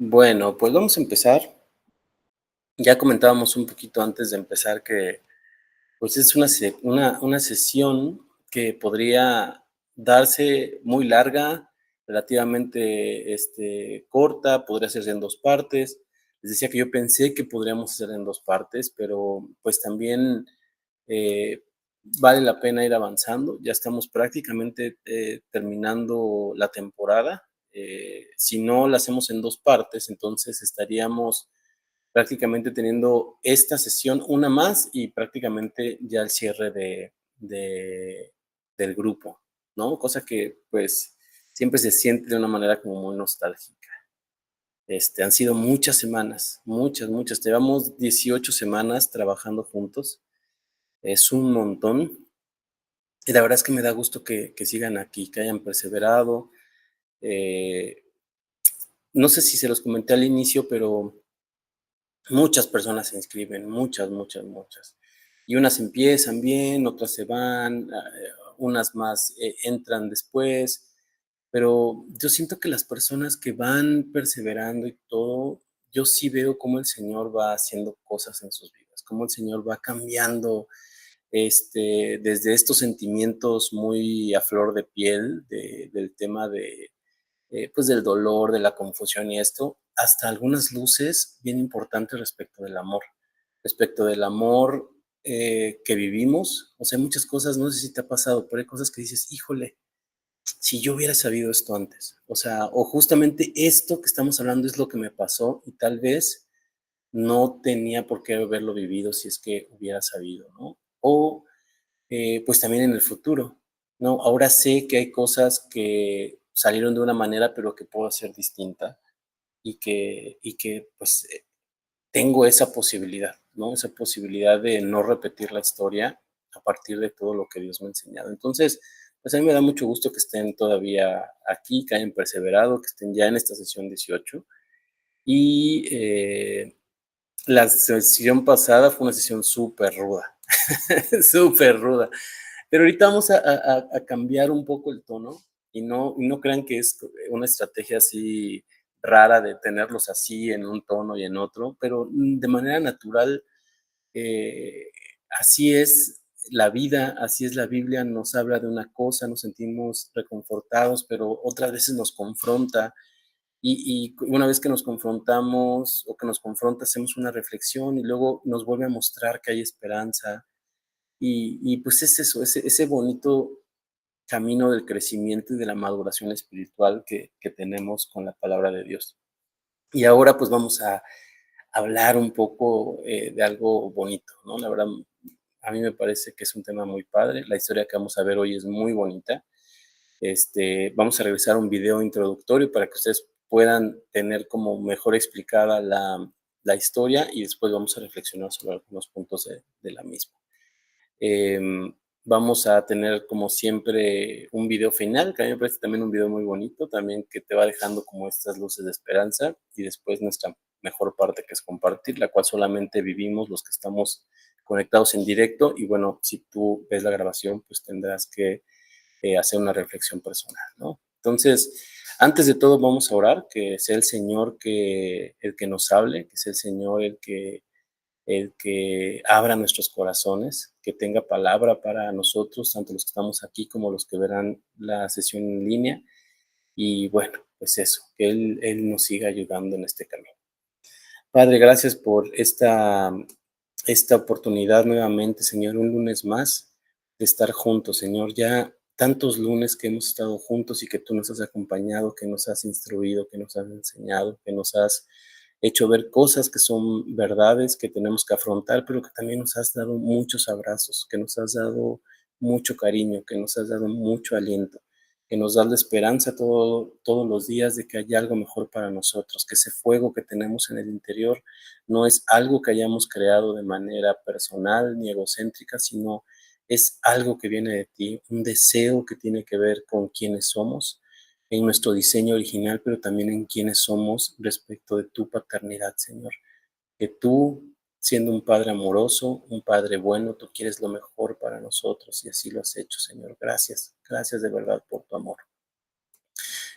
Bueno, pues vamos a empezar. Ya comentábamos un poquito antes de empezar que, pues, es una sesión que podría darse muy larga, relativamente, corta, podría hacerse en 2 partes. Les decía que yo pensé que podríamos hacer en 2 partes, pero, pues, también, eh, vale la pena ir avanzando. Ya estamos prácticamente, terminando la temporada. Si no la hacemos en 2 partes, entonces estaríamos prácticamente teniendo esta sesión, una más, y prácticamente ya el cierre de del grupo, ¿no? Cosa que, pues, siempre se siente de una manera como muy nostálgica. Han sido muchas semanas, muchas, muchas. Llevamos 18 semanas trabajando juntos. Es un montón. Y la verdad es que me da gusto que sigan aquí, que hayan perseverado. Eh, no sé si se los comenté al inicio, pero muchas personas se inscriben, muchas, muchas, muchas. Y unas empiezan bien, otras se van, unas más entran después, pero yo siento que las personas que van perseverando y todo, yo sí veo cómo el Señor va haciendo cosas en sus vidas, cómo el Señor va cambiando desde estos sentimientos muy a flor de piel, del tema pues del dolor, de la confusión y esto, hasta algunas luces bien importantes respecto del amor que vivimos. O sea, hay muchas cosas, no sé si te ha pasado, pero hay cosas que dices, híjole, si yo hubiera sabido esto antes. O sea, o justamente esto que estamos hablando es lo que me pasó y tal vez no tenía por qué haberlo vivido si es que hubiera sabido, ¿no? O pues también en el futuro, ¿no? Ahora sé que hay cosas que salieron de una manera, pero que puedo hacer distinta y que pues tengo esa posibilidad, ¿no? Esa posibilidad de no repetir la historia a partir de todo lo que Dios me ha enseñado. Entonces, pues a mí me da mucho gusto que estén todavía aquí, que hayan perseverado, que estén ya en esta sesión 18. Y la sesión pasada fue una sesión súper ruda, súper ruda. Pero ahorita vamos a cambiar un poco el tono y no crean que es una estrategia así rara de tenerlos así en un tono y en otro, pero de manera natural, eh, así es la vida, así es la Biblia, nos habla de una cosa, nos sentimos reconfortados, pero otras veces nos confronta y una vez que nos confrontamos o que nos confronta, hacemos una reflexión y luego nos vuelve a mostrar que hay esperanza y pues es eso, ese bonito camino del crecimiento y de la maduración espiritual que tenemos con la palabra de Dios. Y ahora pues vamos a hablar un poco de algo bonito, ¿no? La verdad, a mí me parece que es un tema muy padre. La historia que vamos a ver hoy es muy bonita. Vamos a revisar un video introductorio para que ustedes puedan tener como mejor explicada la historia y después vamos a reflexionar sobre algunos puntos de la misma. Vamos a tener, como siempre, un video final, que a mí me parece también un video muy bonito, también que te va dejando como estas luces de esperanza y después nuestra mejor parte que es compartir, la cual solamente vivimos los que estamos conectados en directo y bueno, si tú ves la grabación, pues tendrás que hacer una reflexión personal, ¿no? Entonces, antes de todo vamos a orar, que sea el Señor el que nos hable, que sea el Señor el que abra nuestros corazones, que tenga palabra para nosotros, tanto los que estamos aquí como los que verán la sesión en línea. Y bueno, pues eso, que Él nos siga ayudando en este camino. Padre, gracias por esta oportunidad nuevamente, Señor, un lunes más de estar juntos, Señor. Ya tantos lunes que hemos estado juntos y que tú nos has acompañado, que nos has instruido, que nos has enseñado, que nos has hecho ver cosas que son verdades que tenemos que afrontar, pero que también nos has dado muchos abrazos, que nos has dado mucho cariño, que nos has dado mucho aliento, que nos da la esperanza todos los días de que hay algo mejor para nosotros, que ese fuego que tenemos en el interior no es algo que hayamos creado de manera personal ni egocéntrica, sino es algo que viene de ti, un deseo que tiene que ver con quiénes somos en nuestro diseño original, pero también en quiénes somos respecto de tu paternidad, Señor. Que tú, siendo un Padre amoroso, un Padre bueno, tú quieres lo mejor para nosotros y así lo has hecho, Señor. Gracias, gracias de verdad por tu amor.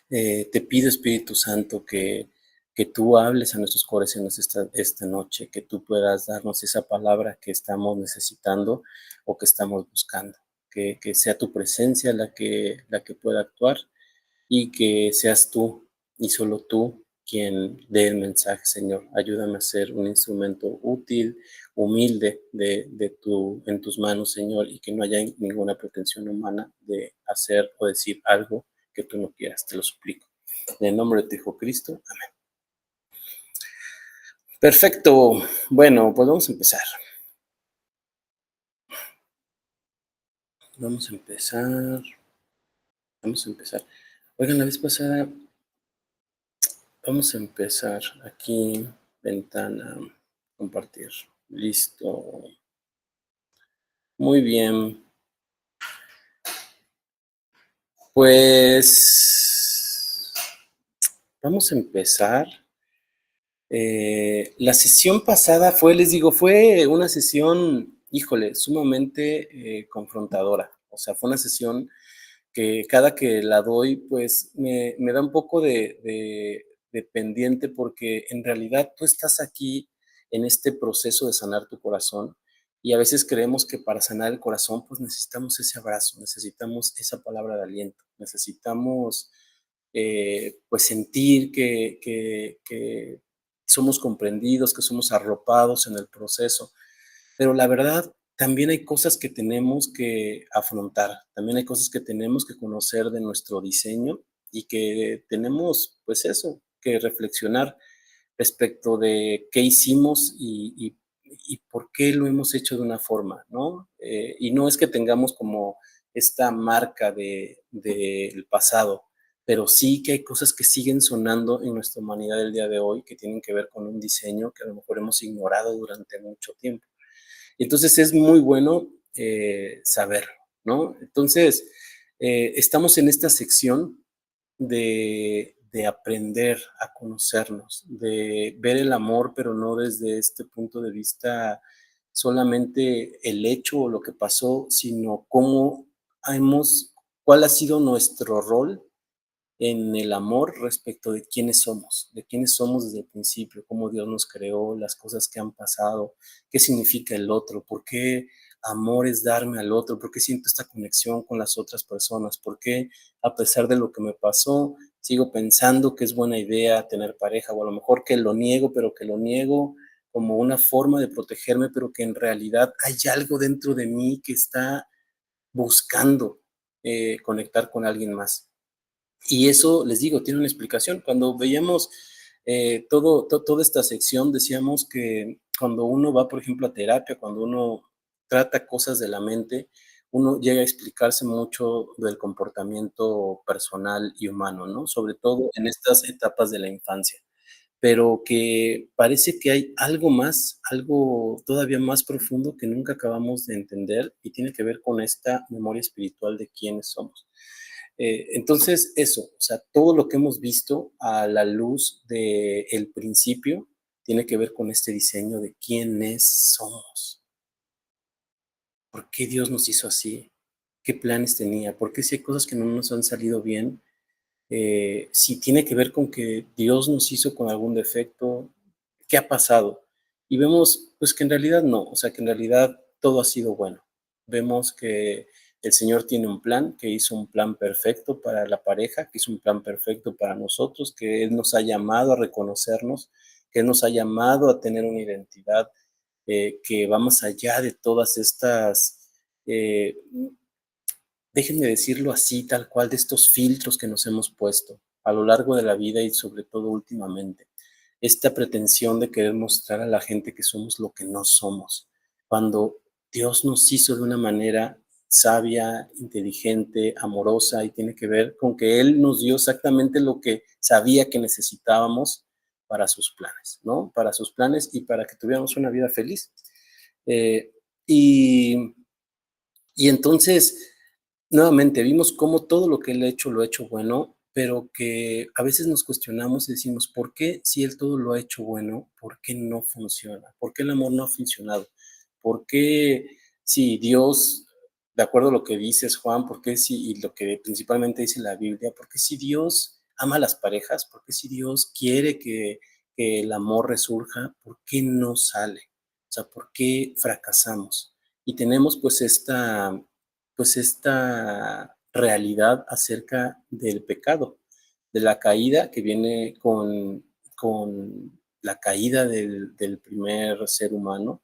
Te pido, Espíritu Santo, que que tú hables a nuestros corazones esta noche, que tú puedas darnos esa palabra que estamos necesitando o que estamos buscando, que sea tu presencia la que pueda actuar y que seas tú y solo tú quien dé el mensaje, Señor. Ayúdame a ser un instrumento útil, humilde en tus manos, Señor, y que no haya ninguna pretensión humana de hacer o decir algo que tú no quieras. Te lo suplico. En el nombre de tu Hijo Cristo. Amén. Perfecto. Bueno, pues vamos a empezar. Vamos a empezar. Vamos a empezar. Oigan, la vez pasada, vamos a empezar aquí, ventana, compartir. Listo. Muy bien. Pues vamos a empezar. La sesión pasada les digo, fue una sesión, híjole, sumamente confrontadora. O sea, fue una sesión que cada que la doy, pues me da un poco de pendiente porque en realidad tú estás aquí en este proceso de sanar tu corazón y a veces creemos que para sanar el corazón, pues necesitamos ese abrazo, necesitamos esa palabra de aliento, necesitamos pues sentir que somos comprendidos, que somos arropados en el proceso. Pero la verdad, también hay cosas que tenemos que afrontar, también hay cosas que tenemos que conocer de nuestro diseño y que tenemos, pues eso, que reflexionar respecto de qué hicimos y por qué lo hemos hecho de una forma, ¿no? Y no es que tengamos como esta marca del pasado, pero sí que hay cosas que siguen sonando en nuestra humanidad del día de hoy que tienen que ver con un diseño que a lo mejor hemos ignorado durante mucho tiempo. Entonces es muy bueno saberlo, ¿no? Entonces, estamos en esta sección de aprender a conocernos, de ver el amor, pero no desde este punto de vista solamente el hecho o lo que pasó, sino cómo hemos, cuál ha sido nuestro rol en el amor respecto de quiénes somos desde el principio, cómo Dios nos creó, las cosas que han pasado, qué significa el otro, por qué amor es darme al otro, por qué siento esta conexión con las otras personas, por qué a pesar de lo que me pasó, sigo pensando que es buena idea tener pareja, o a lo mejor que lo niego, pero que lo niego como una forma de protegerme, pero que en realidad hay algo dentro de mí que está buscando conectar con alguien más. Y eso, les digo, tiene una explicación. Cuando veíamos toda esta sección, decíamos que cuando uno va, por ejemplo, a terapia, cuando uno trata cosas de la mente, uno llega a explicarse mucho del comportamiento personal y humano, ¿no? Sobre todo en estas etapas de la infancia. Pero que parece que hay algo más, algo todavía más profundo que nunca acabamos de entender y tiene que ver con esta memoria espiritual de quiénes somos. Entonces, eso, o sea, todo lo que hemos visto a la luz del principio tiene que ver con este diseño de quiénes somos. ¿Por qué Dios nos hizo así? ¿Qué planes tenía? ¿Por qué si hay cosas que no nos han salido bien? Si tiene que ver con que Dios nos hizo con algún defecto, ¿qué ha pasado? Y vemos, pues que en realidad no, o sea, que en realidad todo ha sido bueno. Vemos que el Señor tiene un plan, que hizo un plan perfecto para la pareja, que hizo un plan perfecto para nosotros, que Él nos ha llamado a reconocernos, que Él nos ha llamado a tener una identidad que va más allá de todas estas eh, déjenme decirlo así, tal cual, de estos filtros que nos hemos puesto a lo largo de la vida y sobre todo últimamente. Esta pretensión de querer mostrar a la gente que somos lo que no somos, cuando Dios nos hizo de una manera sabia, inteligente, amorosa y tiene que ver con que Él nos dio exactamente lo que sabía que necesitábamos para sus planes, ¿no? Para sus planes y para que tuviéramos una vida feliz. Eh, y, y entonces, nuevamente, vimos cómo todo lo que él ha hecho, lo ha hecho bueno, pero que a veces nos cuestionamos y decimos, ¿por qué si él todo lo ha hecho bueno, por qué no funciona? ¿Por qué el amor no ha funcionado? ¿Por qué si Dios, de acuerdo a lo que dices, Juan, por qué si, y lo que principalmente dice la Biblia, por qué si Dios ama a las parejas, por qué si Dios quiere que que el amor resurja, ¿por qué no sale? O sea, ¿por qué fracasamos? Y tenemos pues esta realidad acerca del pecado, de la caída que viene con la caída del primer ser humano,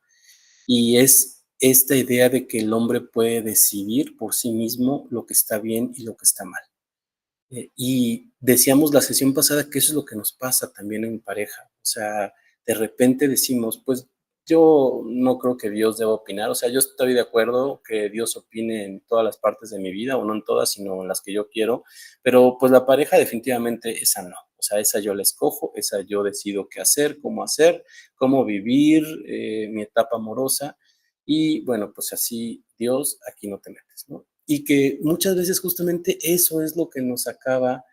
y es esta idea de que el hombre puede decidir por sí mismo lo que está bien y lo que está mal. Y decíamos la sesión pasada que eso es lo que nos pasa también en pareja. O sea, de repente decimos, pues yo no creo que Dios deba opinar. O sea, yo estoy de acuerdo que Dios opine en todas las partes de mi vida, o no en todas, sino en las que yo quiero. Pero pues la pareja definitivamente esa no. O sea, esa yo la escojo, esa yo decido qué hacer, cómo vivir mi etapa amorosa. Y bueno, pues así, Dios, aquí no te metes, ¿no? Y que muchas veces justamente eso es lo que nos acaba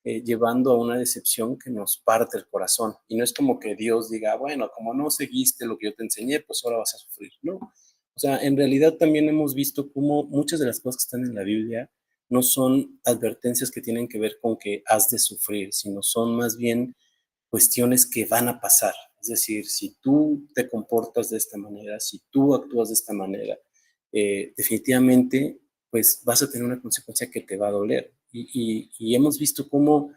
llevando a una decepción que nos parte el corazón. Y no es como que Dios diga, bueno, como no seguiste lo que yo te enseñé, pues ahora vas a sufrir, ¿no? O sea, en realidad también hemos visto cómo muchas de las cosas que están en la Biblia no son advertencias que tienen que ver con que has de sufrir, sino son más bien cuestiones que van a pasar. Es decir, si tú te comportas de esta manera, si tú actúas de esta manera, definitivamente, pues vas a tener una consecuencia que te va a doler. Y hemos visto cómo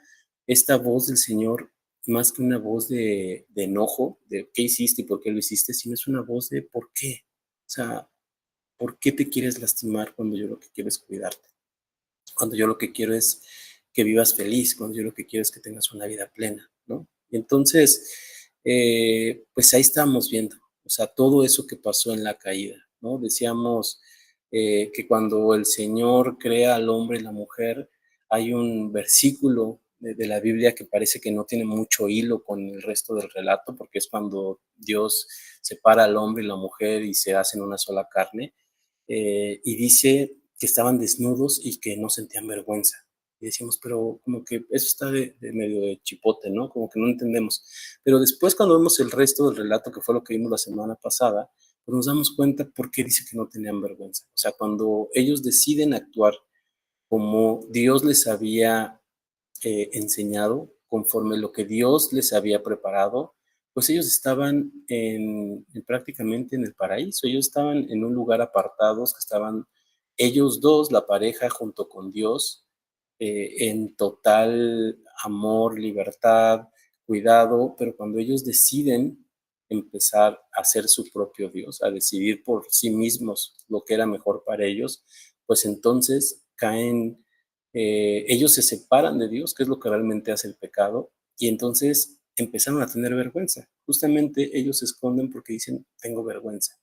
esta voz del Señor, más que una voz de enojo, de qué hiciste y por qué lo hiciste, sino es una voz de por qué. O sea, ¿por qué te quieres lastimar cuando yo lo que quiero es cuidarte? Cuando yo lo que quiero es que vivas feliz, cuando yo lo que quiero es que tengas una vida plena, ¿no? Y entonces, pues ahí estamos viendo, o sea, todo eso que pasó en la caída, ¿no? Decíamos que cuando el Señor crea al hombre y la mujer, hay un versículo de la Biblia que parece que no tiene mucho hilo con el resto del relato, porque es cuando Dios separa al hombre y la mujer y se hacen una sola carne, y dice que estaban desnudos y que no sentían vergüenza. Y decíamos, pero como que eso está de medio de chipote, ¿no? Como que no entendemos. Pero después cuando vemos el resto del relato, que fue lo que vimos la semana pasada, pues nos damos cuenta por qué dice que no tenían vergüenza. O sea, cuando ellos deciden actuar como Dios les había enseñado, conforme lo que Dios les había preparado, pues ellos estaban prácticamente en el paraíso, ellos estaban en un lugar apartados, que estaban ellos dos, la pareja, junto con Dios, en total amor, libertad, cuidado, pero cuando ellos deciden empezar a ser su propio Dios, a decidir por sí mismos lo que era mejor para ellos, pues entonces caen, ellos se separan de Dios, que es lo que realmente hace el pecado, y entonces empezaron a tener vergüenza. Justamente ellos se esconden porque dicen, tengo vergüenza.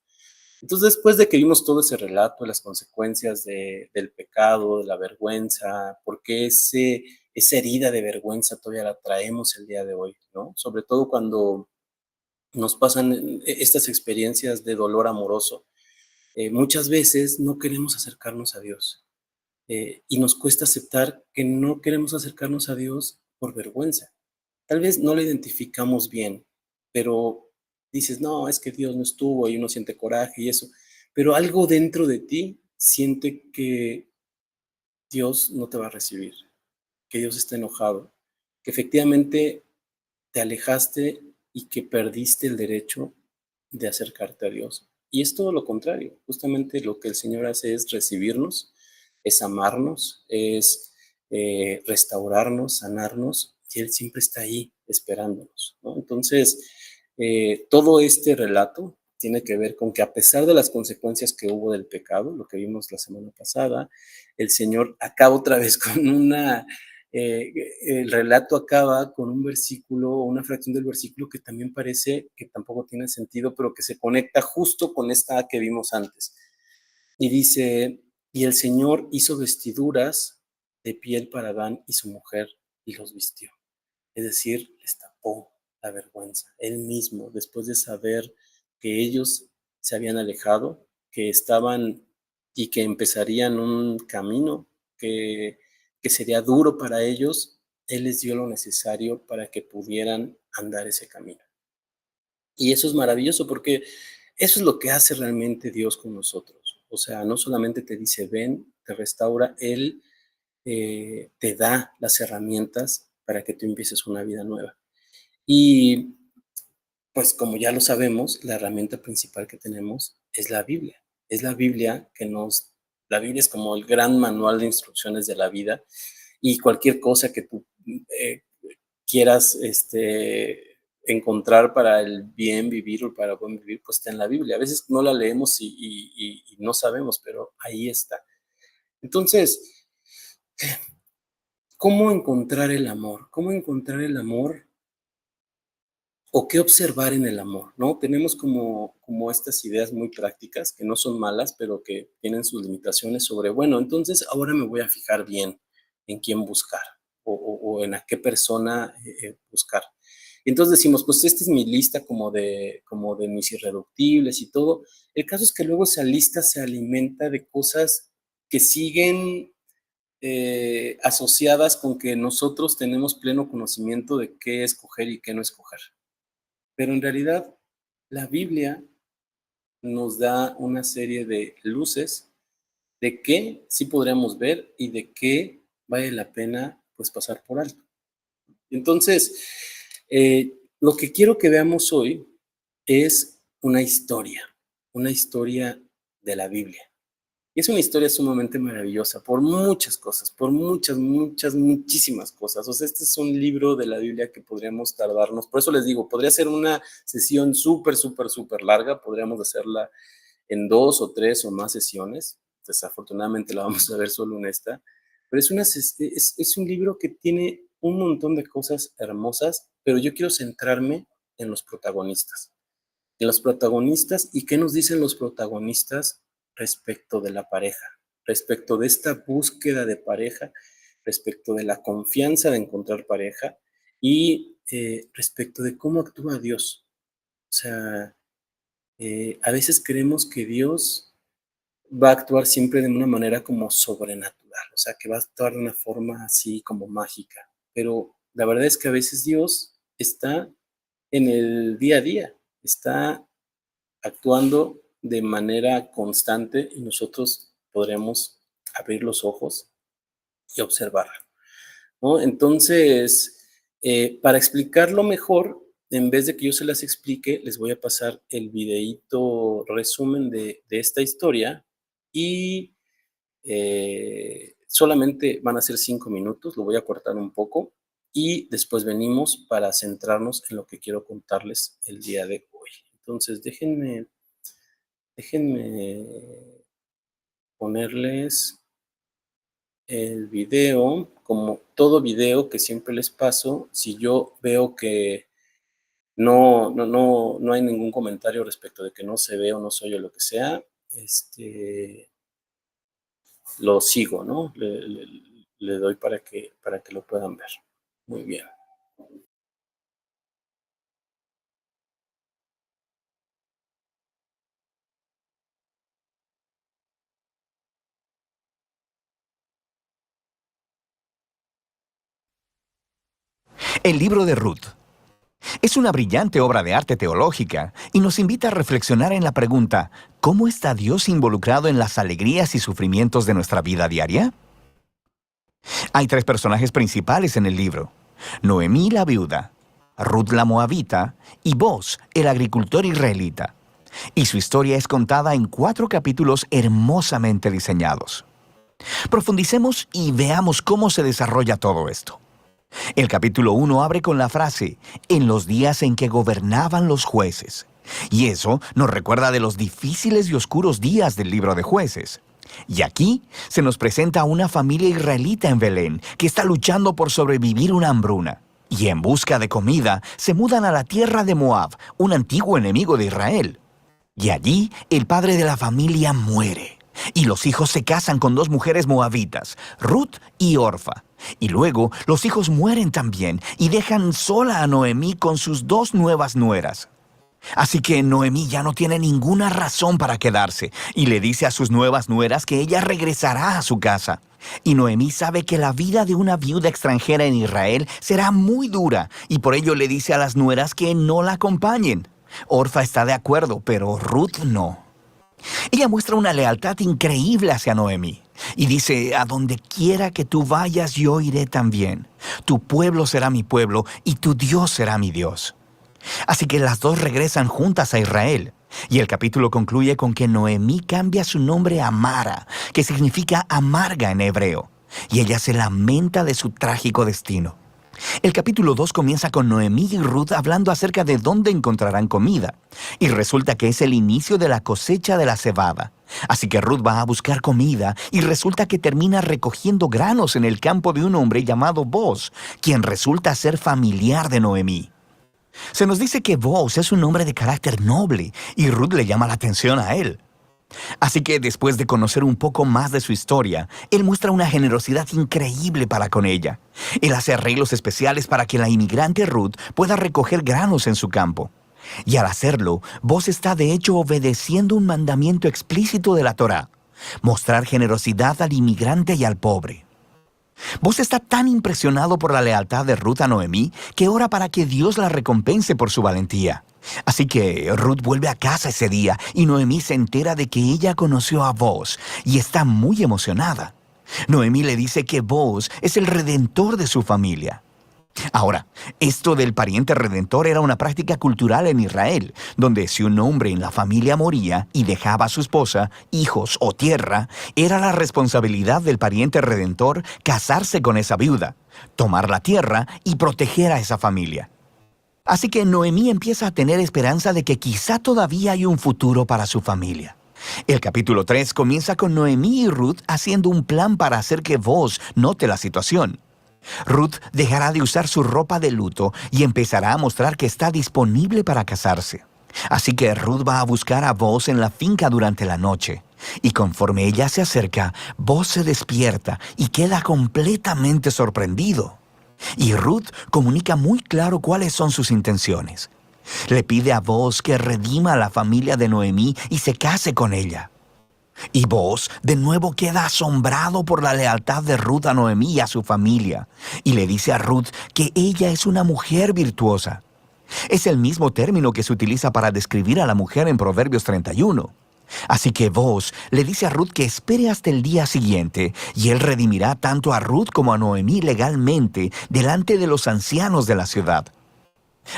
Entonces, después de que vimos todo ese relato, las consecuencias del pecado, de la vergüenza, por qué esa herida de vergüenza todavía la traemos el día de hoy, ¿no? Sobre todo cuando nos pasan estas experiencias de dolor amoroso. Muchas veces no queremos acercarnos a Dios, y nos cuesta aceptar que no queremos acercarnos a Dios por vergüenza. Tal vez no lo identificamos bien, pero dices, no, es que Dios no estuvo y uno siente coraje y eso, pero algo dentro de ti siente que Dios no te va a recibir, que Dios está enojado, que efectivamente te alejaste y que perdiste el derecho de acercarte a Dios. Y es todo lo contrario. Justamente lo que el Señor hace es recibirnos, es amarnos, es restaurarnos, sanarnos, y Él siempre está ahí esperándonos, ¿no? Entonces, todo este relato tiene que ver con que a pesar de las consecuencias que hubo del pecado, lo que vimos la semana pasada, el Señor acaba otra vez con eh, el relato acaba con un versículo o una fracción del versículo que también parece que tampoco tiene sentido, pero que se conecta justo con esta que vimos antes. Y dice, y el Señor hizo vestiduras de piel para Adán y su mujer y los vistió. Es decir, les tapó la vergüenza. Él mismo, después de saber que ellos se habían alejado, que estaban y que empezarían un camino que, que sería duro para ellos, Él les dio lo necesario para que pudieran andar ese camino. Y eso es maravilloso porque eso es lo que hace realmente Dios con nosotros. O sea, no solamente te dice, ven, te restaura, Él te da las herramientas para que tú empieces una vida nueva. Y pues como ya lo sabemos, la herramienta principal que tenemos es la Biblia. Es la Biblia la Biblia es como el gran manual de instrucciones de la vida y cualquier cosa que tú eh, quieras encontrar para el bien vivir o para el buen vivir, pues está en la Biblia. A veces no la leemos y no sabemos, pero ahí está. Entonces, ¿cómo encontrar el amor? ¿Cómo encontrar el amor o qué observar en el amor, ¿no? Tenemos como estas ideas muy prácticas que no son malas, pero que tienen sus limitaciones sobre, bueno, entonces ahora me voy a fijar bien en quién buscar o en a qué persona buscar. Y entonces decimos, pues esta es mi lista como de mis irreductibles y todo. El caso es que luego esa lista se alimenta de cosas que siguen asociadas con que nosotros tenemos pleno conocimiento de qué escoger y qué no escoger. Pero en realidad la Biblia nos da una serie de luces de qué sí podríamos ver y de qué vale la pena pues pasar por alto. Entonces, lo que quiero que veamos hoy es una historia de la Biblia. Y es una historia sumamente maravillosa por muchas cosas, por muchas, muchas, muchísimas cosas. O sea, este es un libro de la Biblia que podríamos tardarnos. Por eso les digo, podría ser una sesión súper, súper, súper larga. Podríamos hacerla en 2 o 3 o más sesiones. Desafortunadamente la vamos a ver solo en esta. Pero es un libro que tiene un montón de cosas hermosas, pero yo quiero centrarme en los protagonistas y qué nos dicen los protagonistas respecto de la pareja, respecto de esta búsqueda de pareja, respecto de la confianza de encontrar pareja y respecto de cómo actúa Dios. O sea, a veces creemos que Dios va a actuar siempre de una manera como sobrenatural, o sea, que va a actuar de una forma así como mágica, pero la verdad es que a veces Dios está en el día a día, está actuando de manera constante y nosotros podremos abrir los ojos y observarlo, ¿no? Entonces, para explicarlo mejor, en vez de que yo se las explique, les voy a pasar el videíto resumen de esta historia y solamente van a ser 5 minutos, lo voy a cortar un poco y después venimos para centrarnos en lo que quiero contarles el día de hoy. Entonces, déjenme ponerles el video, como todo video que siempre les paso, si yo veo que no hay ningún comentario respecto de que no se ve o no se oye lo que sea, lo sigo, ¿no? Le doy para que lo puedan ver. Muy bien. El libro de Ruth es una brillante obra de arte teológica y nos invita a reflexionar en la pregunta, ¿cómo está Dios involucrado en las alegrías y sufrimientos de nuestra vida diaria? Hay 3 personajes principales en el libro: Noemí la viuda, Ruth la moabita y Boz, el agricultor israelita. Y su historia es contada en 4 capítulos hermosamente diseñados. Profundicemos y veamos cómo se desarrolla todo esto. El capítulo 1 abre con la frase, en los días en que gobernaban los jueces. Y eso nos recuerda de los difíciles y oscuros días del libro de Jueces. Y aquí se nos presenta a una familia israelita en Belén que está luchando por sobrevivir una hambruna. Y en busca de comida se mudan a la tierra de Moab, un antiguo enemigo de Israel. Y allí el padre de la familia muere. Y los hijos se casan con 2 mujeres moabitas, Ruth y Orfa. Y luego los hijos mueren también y dejan sola a Noemí con sus 2 nuevas nueras. Así que Noemí ya no tiene ninguna razón para quedarse y le dice a sus nuevas nueras que ella regresará a su casa. Y Noemí sabe que la vida de una viuda extranjera en Israel será muy dura y por ello le dice a las nueras que no la acompañen. Orfa está de acuerdo, pero Ruth no. Ella muestra una lealtad increíble hacia Noemí y dice, a donde quiera que tú vayas yo iré también. Tu pueblo será mi pueblo y tu Dios será mi Dios. Así que las dos regresan juntas a Israel. Y el capítulo concluye con que Noemí cambia su nombre a Mara, que significa amarga en hebreo. Y ella se lamenta de su trágico destino. El capítulo 2 comienza con Noemí y Ruth hablando acerca de dónde encontrarán comida. Y resulta que es el inicio de la cosecha de la cebada. Así que Ruth va a buscar comida y resulta que termina recogiendo granos en el campo de un hombre llamado Boaz, quien resulta ser familiar de Noemí. Se nos dice que Boaz es un hombre de carácter noble y Ruth le llama la atención a él. Así que después de conocer un poco más de su historia, él muestra una generosidad increíble para con ella. Él hace arreglos especiales para que la inmigrante Ruth pueda recoger granos en su campo. Y al hacerlo, Boaz está de hecho obedeciendo un mandamiento explícito de la Torá: mostrar generosidad al inmigrante y al pobre. Boaz está tan impresionado por la lealtad de Ruth a Noemí que ora para que Dios la recompense por su valentía. Así que Ruth vuelve a casa ese día y Noemí se entera de que ella conoció a Boaz y está muy emocionada. Noemí le dice que Boaz es el redentor de su familia. Ahora, esto del pariente redentor era una práctica cultural en Israel, donde si un hombre en la familia moría y dejaba a su esposa, hijos o tierra, era la responsabilidad del pariente redentor casarse con esa viuda, tomar la tierra y proteger a esa familia. Así que Noemí empieza a tener esperanza de que quizá todavía hay un futuro para su familia. El capítulo 3 comienza con Noemí y Ruth haciendo un plan para hacer que Boaz note la situación. Ruth dejará de usar su ropa de luto y empezará a mostrar que está disponible para casarse. Así que Ruth va a buscar a Boaz en la finca durante la noche. Y conforme ella se acerca, Boaz se despierta y queda completamente sorprendido. Y Ruth comunica muy claro cuáles son sus intenciones. Le pide a Boaz que redima a la familia de Noemí y se case con ella. Y Boaz de nuevo queda asombrado por la lealtad de Ruth a Noemí y a su familia, y le dice a Ruth que ella es una mujer virtuosa. Es el mismo término que se utiliza para describir a la mujer en Proverbios 31. Así que Boaz le dice a Ruth que espere hasta el día siguiente, y él redimirá tanto a Ruth como a Noemí legalmente delante de los ancianos de la ciudad.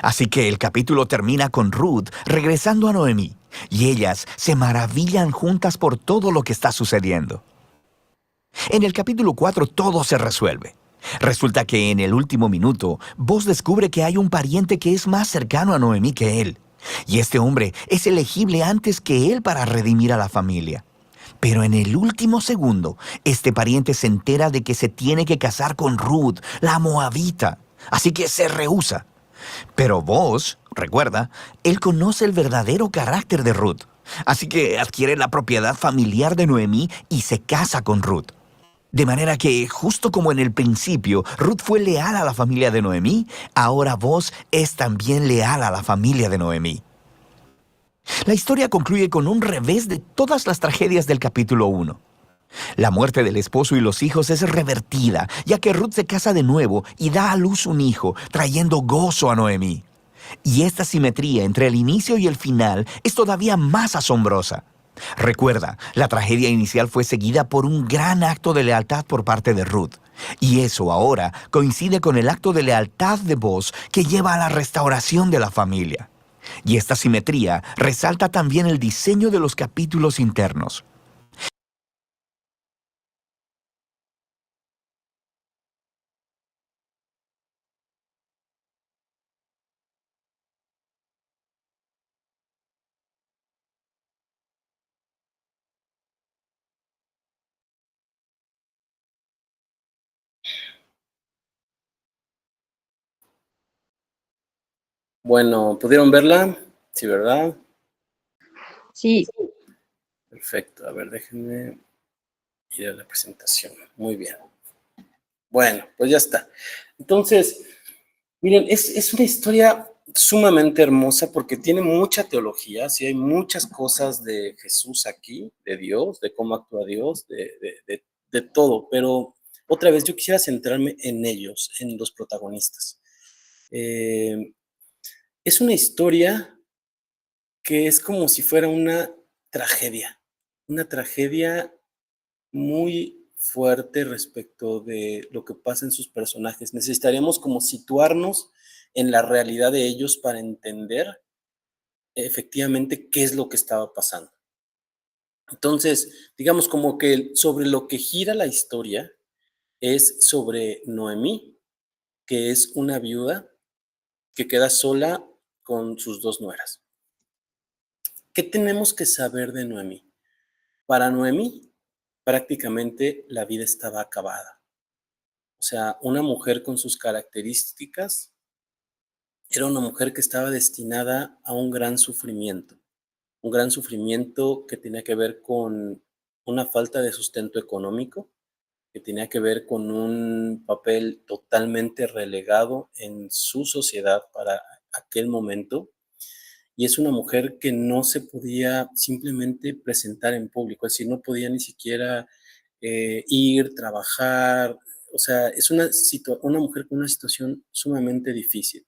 Así que el capítulo termina con Ruth regresando a Noemí, y ellas se maravillan juntas por todo lo que está sucediendo. En el capítulo 4 todo se resuelve. Resulta que en el último minuto, Boaz descubre que hay un pariente que es más cercano a Noemí que él, y este hombre es elegible antes que él para redimir a la familia. Pero en el último segundo, este pariente se entera de que se tiene que casar con Ruth, la moabita, así que se rehúsa. Pero Boaz, recuerda, él conoce el verdadero carácter de Ruth, así que adquiere la propiedad familiar de Noemí y se casa con Ruth. De manera que, justo como en el principio, Ruth fue leal a la familia de Noemí, ahora Boaz es también leal a la familia de Noemí. La historia concluye con un revés de todas las tragedias del capítulo 1. La muerte del esposo y los hijos es revertida, ya que Ruth se casa de nuevo y da a luz un hijo, trayendo gozo a Noemí. Y esta simetría entre el inicio y el final es todavía más asombrosa. Recuerda, la tragedia inicial fue seguida por un gran acto de lealtad por parte de Ruth. Y eso ahora coincide con el acto de lealtad de Boaz que lleva a la restauración de la familia. Y esta simetría resalta también el diseño de los capítulos internos. Bueno, ¿pudieron verla? Sí, ¿verdad? Sí, Perfecto. A ver, déjenme ir a la presentación. Muy bien. Bueno, pues ya está. Entonces, miren, es una historia sumamente hermosa porque tiene mucha teología, sí, hay muchas cosas de Jesús aquí, de Dios, de cómo actúa Dios, de todo, pero otra vez yo quisiera centrarme en ellos, en los protagonistas. Eh, es una historia que es como si fuera una tragedia muy fuerte respecto de lo que pasa en sus personajes. Necesitaríamos como situarnos en la realidad de ellos para entender efectivamente qué es lo que estaba pasando. Entonces, digamos como que sobre lo que gira la historia es sobre Noemí, que es una viuda que queda sola con sus dos nueras. ¿Qué tenemos que saber de Noemí? Para Noemí, prácticamente la vida estaba acabada. O sea, una mujer con sus características era una mujer que estaba destinada a un gran sufrimiento que tenía que ver con una falta de sustento económico, que tenía que ver con un papel totalmente relegado en su sociedad para aquel momento. Y es una mujer que no se podía simplemente presentar en público, es decir, no podía ni siquiera ir, trabajar. O sea, es una mujer con una situación sumamente difícil.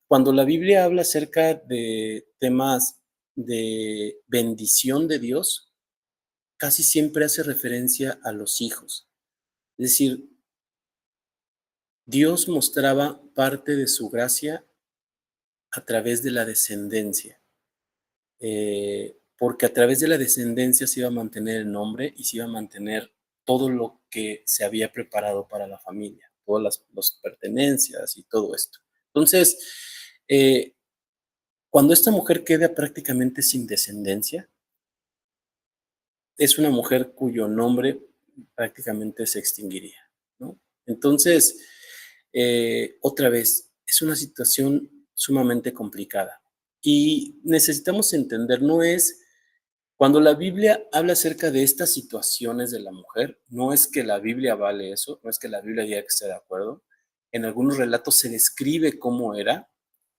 Cuando la Biblia habla acerca de temas de bendición de Dios, casi siempre hace referencia a los hijos. Es decir, Dios mostraba parte de su gracia a través de la descendencia, porque a través de la descendencia se iba a mantener el nombre y se iba a mantener todo lo que se había preparado para la familia, todas las pertenencias y todo esto. Entonces, eh, cuando esta mujer queda prácticamente sin descendencia, es una mujer cuyo nombre prácticamente se extinguiría, ¿no? Entonces, otra vez, es una situación sumamente complicada y necesitamos entender, no es, cuando la Biblia habla acerca de estas situaciones de la mujer, no es que la Biblia vale eso, no es que la Biblia diga que esté de acuerdo. En algunos relatos se describe cómo era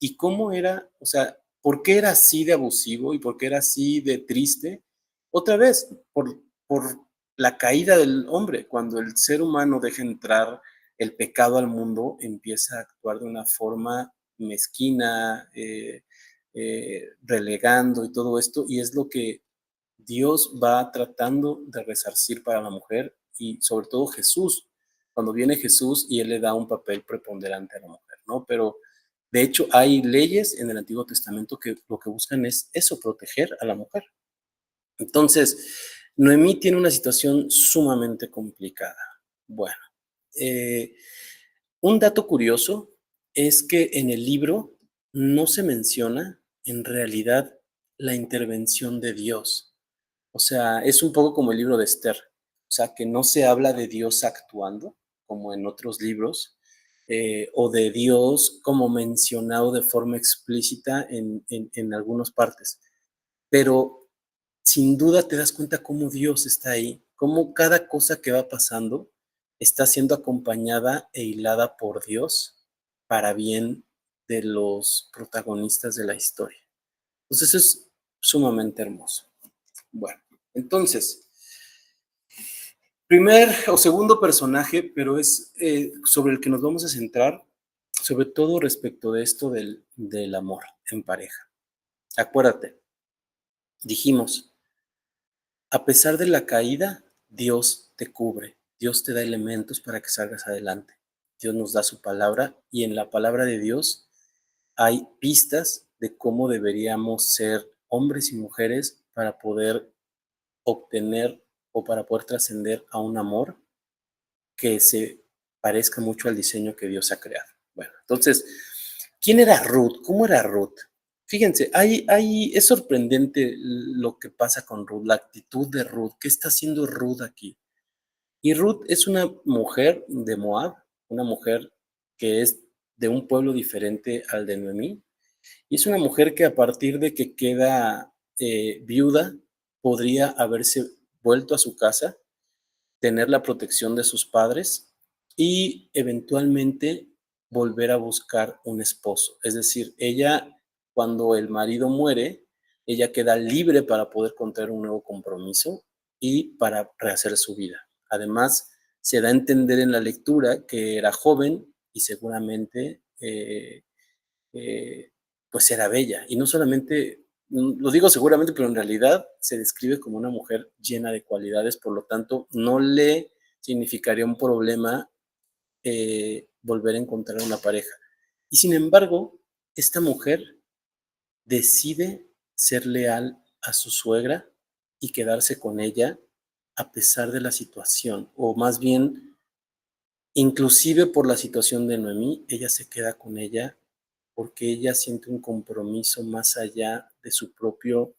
y cómo era, o sea, por qué era así de abusivo y por qué era así de triste. Otra vez, por la caída del hombre. Cuando el ser humano deja entrar el pecado al mundo, empieza a actuar de una forma mezquina, relegando y todo esto, y es lo que Dios va tratando de resarcir para la mujer y sobre todo Jesús, cuando viene Jesús y Él le da un papel preponderante a la mujer, ¿no? Pero de hecho hay leyes en el Antiguo Testamento que lo que buscan es eso, proteger a la mujer. Entonces, Noemí tiene una situación sumamente complicada. Bueno, eh, un dato curioso es que en el libro no se menciona en realidad la intervención de Dios. O sea, es un poco como el libro de Esther. O sea, que no se habla de Dios actuando, como en otros libros, o de Dios como mencionado de forma explícita en algunas partes. Pero sin duda te das cuenta cómo Dios está ahí, cómo cada cosa que va pasando está siendo acompañada e hilada por Dios para bien de los protagonistas de la historia. Entonces es sumamente hermoso. Bueno, entonces, primer o segundo personaje, pero es sobre el que nos vamos a centrar, sobre todo respecto de esto del amor en pareja. Acuérdate, dijimos, a pesar de la caída, Dios te cubre, Dios te da elementos para que salgas adelante. Dios nos da su palabra y en la palabra de Dios hay pistas de cómo deberíamos ser hombres y mujeres para poder obtener o para poder trascender a un amor que se parezca mucho al diseño que Dios ha creado. Bueno, entonces, ¿quién era Ruth? ¿Cómo era Ruth? Fíjense, es sorprendente lo que pasa con Ruth, la actitud de Ruth. ¿Qué está haciendo Ruth aquí? Y Ruth es una mujer de Moab, una mujer que es de un pueblo diferente al de Noemí. Y es una mujer que a partir de que queda viuda, podría haberse vuelto a su casa, tener la protección de sus padres y eventualmente volver a buscar un esposo. Es decir, ella, cuando el marido muere, ella queda libre para poder contraer un nuevo compromiso y para rehacer su vida. Además, se da a entender en la lectura que era joven y seguramente pues era bella. Y no solamente, lo digo seguramente, pero en realidad se describe como una mujer llena de cualidades, por lo tanto, no le significaría un problema volver a encontrar una pareja. Y sin embargo, esta mujer decide ser leal a su suegra y quedarse con ella a pesar de la situación, o más bien, inclusive por la situación de Noemí, ella se queda con ella porque ella siente un compromiso más allá de su propio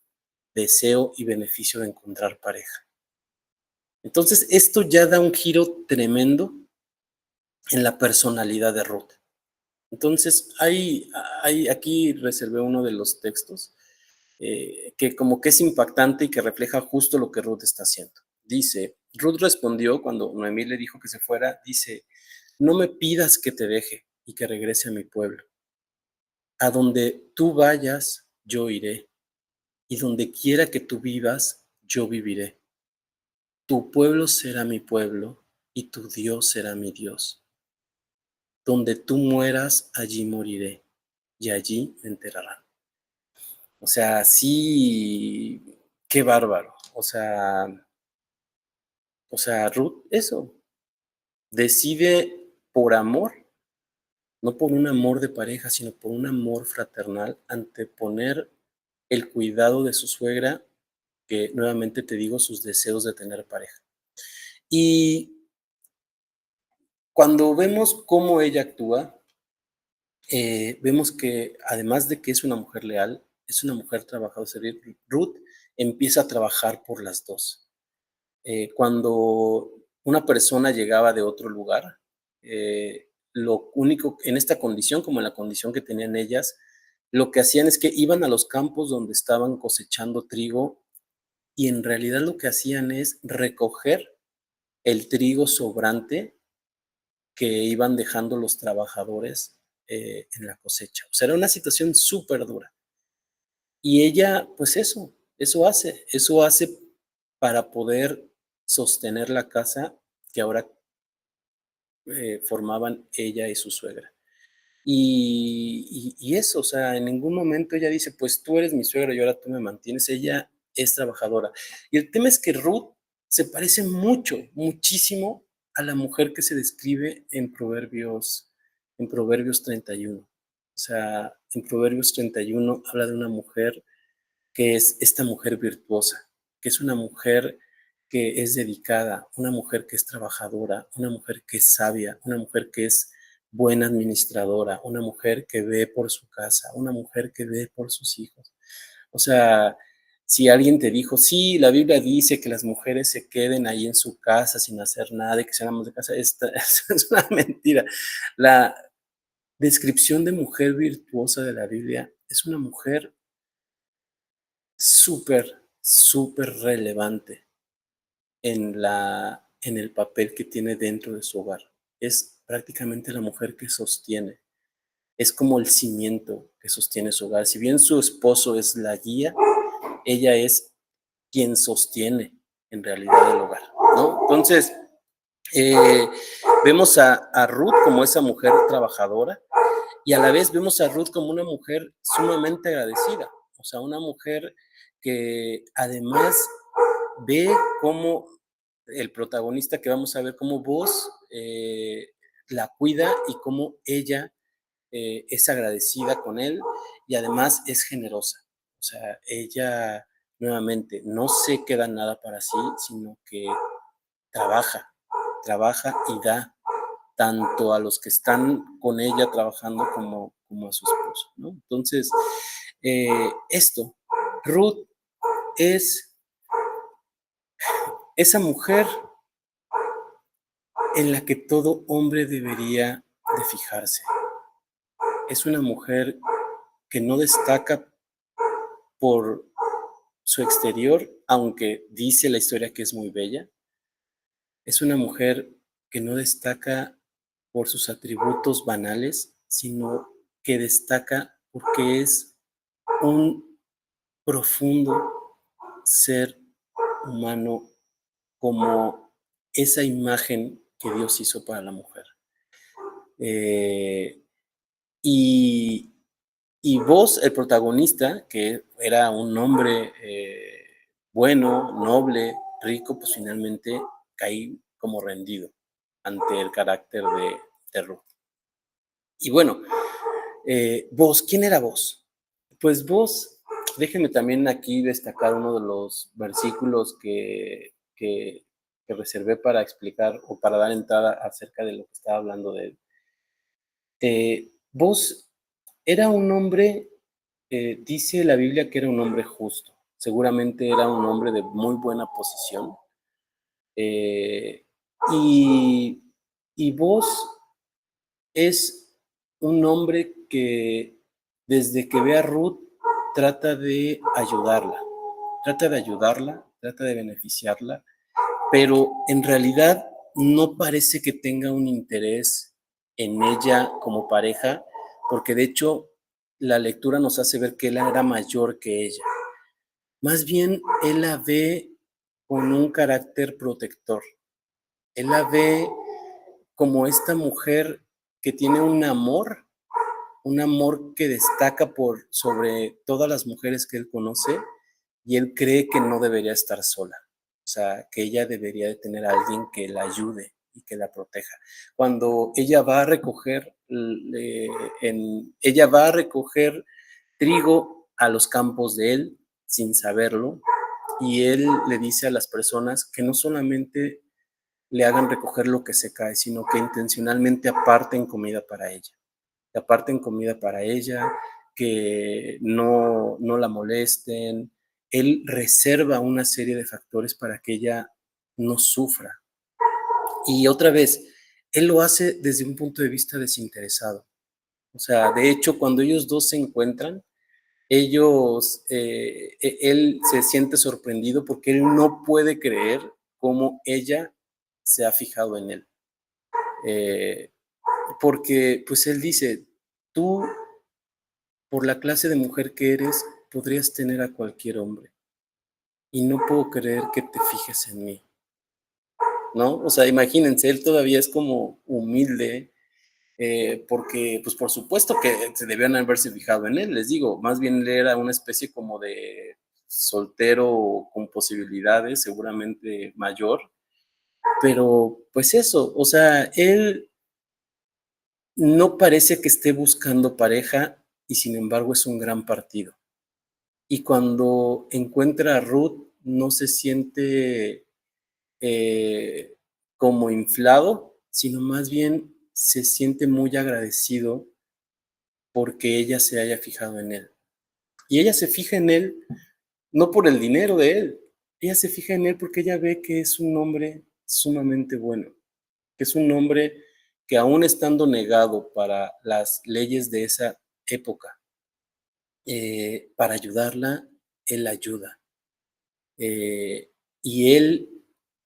deseo y beneficio de encontrar pareja. Entonces, esto ya da un giro tremendo en la personalidad de Ruth. Entonces, aquí reservé uno de los textos que como que es impactante y que refleja justo lo que Ruth está haciendo. Dice, Ruth respondió cuando Noemí le dijo que se fuera, dice, no me pidas que te deje y que regrese a mi pueblo. A donde tú vayas, yo iré, y donde quiera que tú vivas, yo viviré. Tu pueblo será mi pueblo, y tu Dios será mi Dios. Donde tú mueras, allí moriré, y allí me enterrarán. O sea, sí, qué bárbaro. Ruth, eso, decide por amor, no por un amor de pareja, sino por un amor fraternal, anteponer el cuidado de su suegra, que nuevamente te digo, sus deseos de tener pareja. Y cuando vemos cómo ella actúa, vemos que además de que es una mujer leal, es una mujer trabajadora. Ruth empieza a trabajar por las dos. Cuando una persona llegaba de otro lugar, lo único, en esta condición, como en la condición que tenían ellas, lo que hacían es que iban a los campos donde estaban cosechando trigo y en realidad lo que hacían es recoger el trigo sobrante que iban dejando los trabajadores en la cosecha. O sea, era una situación súper dura. Y ella, pues eso hace para poder sostener la casa que ahora formaban ella y su suegra. Y eso, o sea, en ningún momento ella dice, pues tú eres mi suegra y ahora tú me mantienes. Ella es trabajadora. Y el tema es que Ruth se parece mucho, muchísimo a la mujer que se describe en Proverbios 31. O sea, en Proverbios 31 habla de una mujer que es esta mujer virtuosa, que es una mujer que es dedicada, una mujer que es trabajadora, una mujer que es sabia, una mujer que es buena administradora, una mujer que ve por su casa, una mujer que ve por sus hijos. O sea, si alguien te dijo, sí, la Biblia dice que las mujeres se queden ahí en su casa sin hacer nada y que sean amas de casa, esta es una mentira. La descripción de mujer virtuosa de la Biblia es una mujer súper, súper relevante en el papel que tiene dentro de su hogar. Es prácticamente la mujer que sostiene, es como el cimiento que sostiene su hogar. Si bien su esposo es la guía, ella es quien sostiene en realidad el hogar, ¿no? Entonces, eh, vemos a Ruth como esa mujer trabajadora y a la vez vemos a Ruth como una mujer sumamente agradecida, o sea, una mujer que además ve cómo el protagonista que vamos a ver, cómo vos la cuida y cómo ella es agradecida con él y además es generosa. O sea, ella nuevamente no se queda nada para sí, sino que trabaja, trabaja y da tanto a los que están con ella trabajando como a su esposo, ¿no? Entonces, Ruth es esa mujer en la que todo hombre debería de fijarse. Es una mujer que no destaca por su exterior, aunque dice la historia que es muy bella. Es una mujer que no destaca por sus atributos banales, sino que destaca porque es un profundo ser humano como esa imagen que Dios hizo para la mujer. Eh, y, y vos, el protagonista, que era un hombre bueno, noble, rico, pues finalmente caí como rendido ante el carácter de Ruth. Y bueno, Vos, ¿quién era vos? Pues vos, déjenme también aquí destacar uno de los versículos que reservé para explicar o para dar entrada acerca de lo que estaba hablando de él. Vos era un hombre, dice la Biblia que era un hombre justo, seguramente era un hombre de muy buena posición, eh, y, y vos es un hombre que desde que ve a Ruth trata de ayudarla, trata de beneficiarla, pero en realidad no parece que tenga un interés en ella como pareja, porque de hecho la lectura nos hace ver que él era mayor que ella. Más bien, él la ve con un carácter protector. Él la ve como esta mujer que tiene un amor que destaca por sobre todas las mujeres que él conoce y él cree que no debería estar sola. O sea, que ella debería de tener a alguien que la ayude y que la proteja. Cuando ella va a recoger, ella va a recoger trigo a los campos de él sin saberlo y él le dice a las personas que no solamente le hagan recoger lo que se cae, sino que intencionalmente aparten comida para ella, que aparten comida para ella, que no la molesten. Él reserva una serie de factores para que ella no sufra. Y otra vez, él lo hace desde un punto de vista desinteresado. O sea, de hecho, cuando ellos dos se encuentran, él se siente sorprendido porque él no puede creer cómo ella se ha fijado en él. Eh, porque pues él dice, tú por la clase de mujer que eres podrías tener a cualquier hombre y no puedo creer que te fijes en mí, ¿no? O sea, imagínense, él todavía es como humilde, porque pues por supuesto que se debían haberse fijado en él, les digo, más bien él era una especie como de soltero con posibilidades, seguramente mayor, pero pues eso, o sea, él no parece que esté buscando pareja y sin embargo es un gran partido. Y cuando encuentra a Ruth, no se siente eh, como inflado, sino más bien se siente muy agradecido porque ella se haya fijado en él. Y ella se fija en él no por el dinero de él, ella se fija en él porque ella ve que es un hombre sumamente bueno, que es un hombre que aún estando negado para las leyes de esa época, para ayudarla, él la ayuda. Eh, y él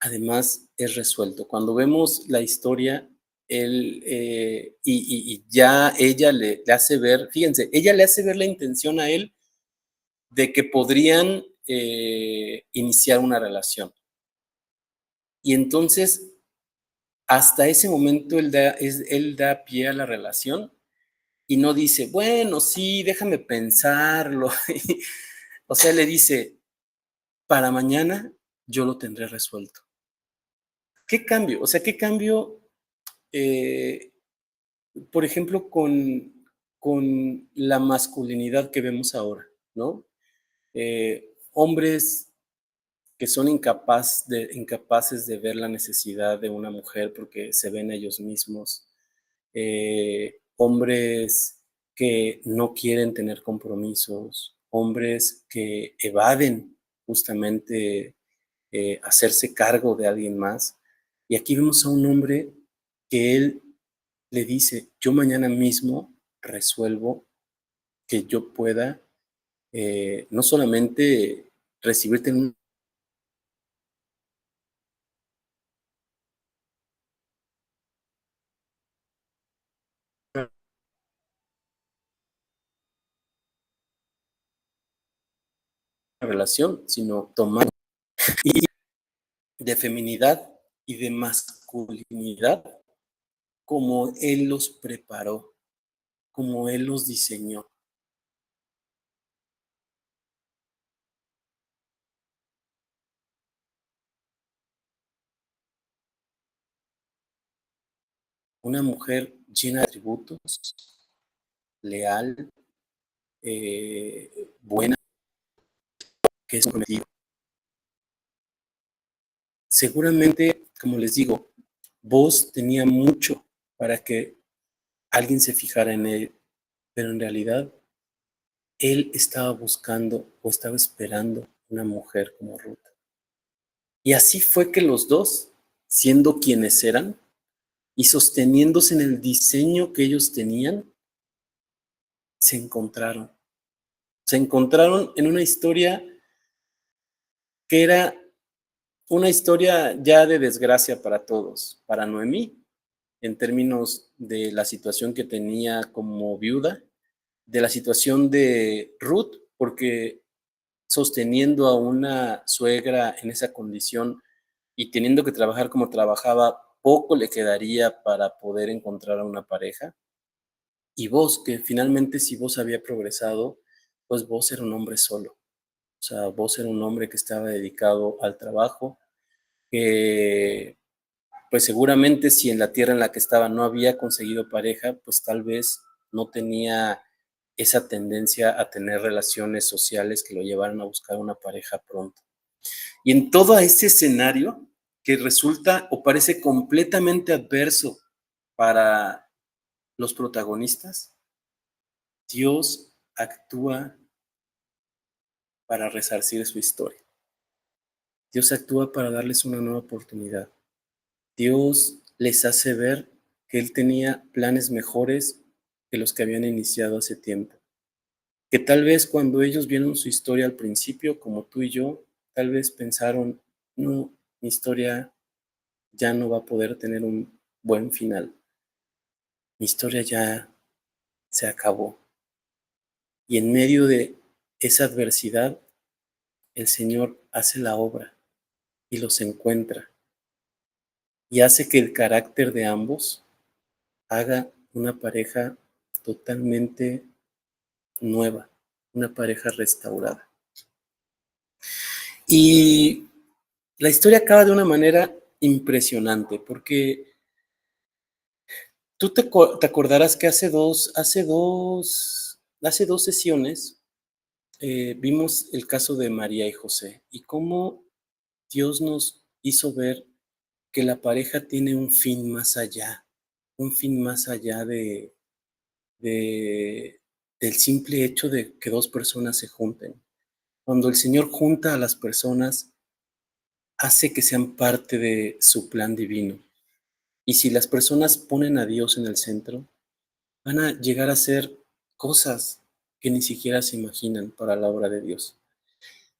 además es resuelto. Cuando vemos la historia, él y ya ella le hace ver, fíjense, ella le hace ver la intención a él de que podrían iniciar una relación. Y entonces, hasta ese momento él da pie a la relación y no dice, bueno, sí, déjame pensarlo. O sea, le dice, para mañana yo lo tendré resuelto. ¿Qué cambio? O sea, ¿qué cambio, eh, por ejemplo, con la masculinidad que vemos ahora, ¿no? Hombres que son incapaces de ver la necesidad de una mujer porque se ven ellos mismos, hombres que no quieren tener compromisos, hombres que evaden justamente hacerse cargo de alguien más. Y aquí vemos a un hombre que él le dice, yo mañana mismo resuelvo que yo pueda no solamente recibirte en una relación, sino tomar y de feminidad y de masculinidad como él los preparó, como él los diseñó. Una mujer llena de atributos, leal, buena, que es comprometida. Seguramente, como les digo, Vos tenía mucho para que alguien se fijara en él, pero en realidad él estaba buscando o estaba esperando una mujer como Ruth. Y así fue que los dos, siendo quienes eran y sosteniéndose en el diseño que ellos tenían, se encontraron. Se encontraron en una historia que era una historia ya de desgracia para todos. Para Noemí, en términos de la situación que tenía como viuda, de la situación de Ruth, porque sosteniendo a una suegra en esa condición y teniendo que trabajar como trabajaba, poco le quedaría para poder encontrar a una pareja. Y vos, que finalmente si vos había progresado, pues vos era un hombre solo. O sea, vos era un hombre que estaba dedicado al trabajo, que pues seguramente si en la tierra en la que estaba no había conseguido pareja, pues tal vez no tenía esa tendencia a tener relaciones sociales que lo llevaran a buscar una pareja pronto. Y en todo este escenario que resulta o parece completamente adverso para los protagonistas, Dios actúa para resarcir su historia. Dios actúa para darles una nueva oportunidad. Dios les hace ver que Él tenía planes mejores que los que habían iniciado hace tiempo. Que tal vez cuando ellos vieron su historia al principio, como tú y yo, tal vez pensaron, no, mi historia ya no va a poder tener un buen final. Mi historia ya se acabó. Y en medio de esa adversidad, el Señor hace la obra y los encuentra y hace que el carácter de ambos haga una pareja totalmente nueva, una pareja restaurada. Y la historia acaba de una manera impresionante, porque tú te acordarás que hace dos sesiones vimos el caso de María y José y cómo Dios nos hizo ver que la pareja tiene un fin más allá de, del simple hecho de que dos personas se junten. Cuando el Señor junta a las personas, hace que sean parte de su plan divino. Y si las personas ponen a Dios en el centro, van a llegar a hacer cosas que ni siquiera se imaginan para la obra de Dios.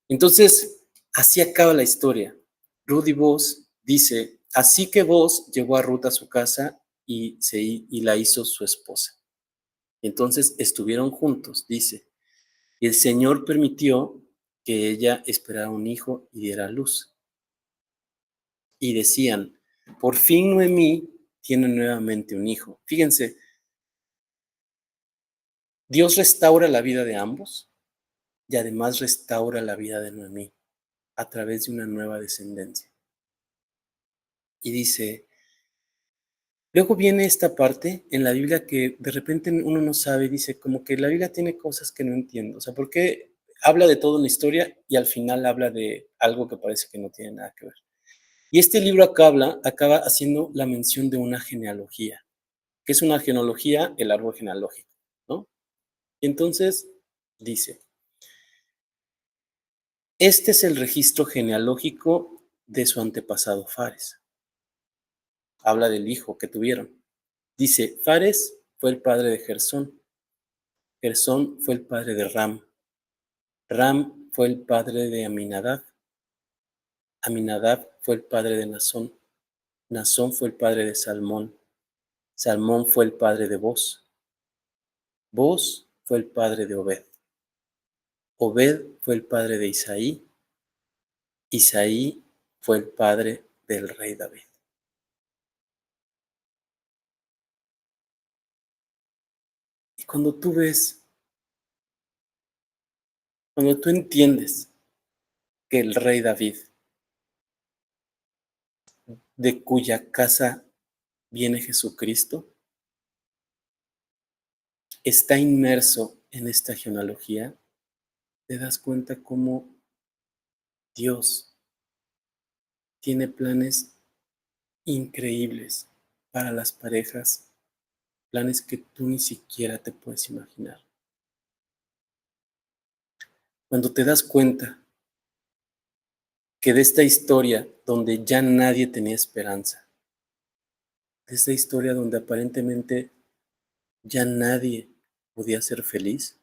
Entonces, así acaba la historia. Ruth y Boaz dice, así que Boaz llevó a Ruth a su casa y la hizo su esposa. Entonces estuvieron juntos, dice, y el Señor permitió que ella esperara un hijo y diera a luz. Y decían, por fin Noemí tiene nuevamente un hijo. Fíjense, Dios restaura la vida de ambos y además restaura la vida de Noemí a través de una nueva descendencia. Y dice, luego viene esta parte en la Biblia que de repente uno no sabe, dice, como que la Biblia tiene cosas que no entiendo. O sea, ¿por qué habla de toda una historia y al final habla de algo que parece que no tiene nada que ver? Y este libro acaba haciendo la mención de una genealogía. ¿Qué es una genealogía? El árbol genealógico, ¿no? Entonces, dice, este es el registro genealógico de su antepasado Fares. Habla del hijo que tuvieron. Dice, Fares fue el padre de Gersón. Gersón fue el padre de Ram. Ram fue el padre de Aminadab. Aminadab fue el padre de Nazón. Nazón fue el padre de Salmón. Salmón fue el padre de Boz. Boz fue el padre de Obed. Obed fue el padre de Isaí. Isaí fue el padre del rey David. Y cuando tú entiendes que el rey David, de cuya casa viene Jesucristo, está inmerso en esta genealogía, te das cuenta cómo Dios tiene planes increíbles para las parejas, planes que tú ni siquiera te puedes imaginar. Cuando te das cuenta que de esta historia donde ya nadie tenía esperanza, de esta historia donde aparentemente ya nadie podía ser feliz,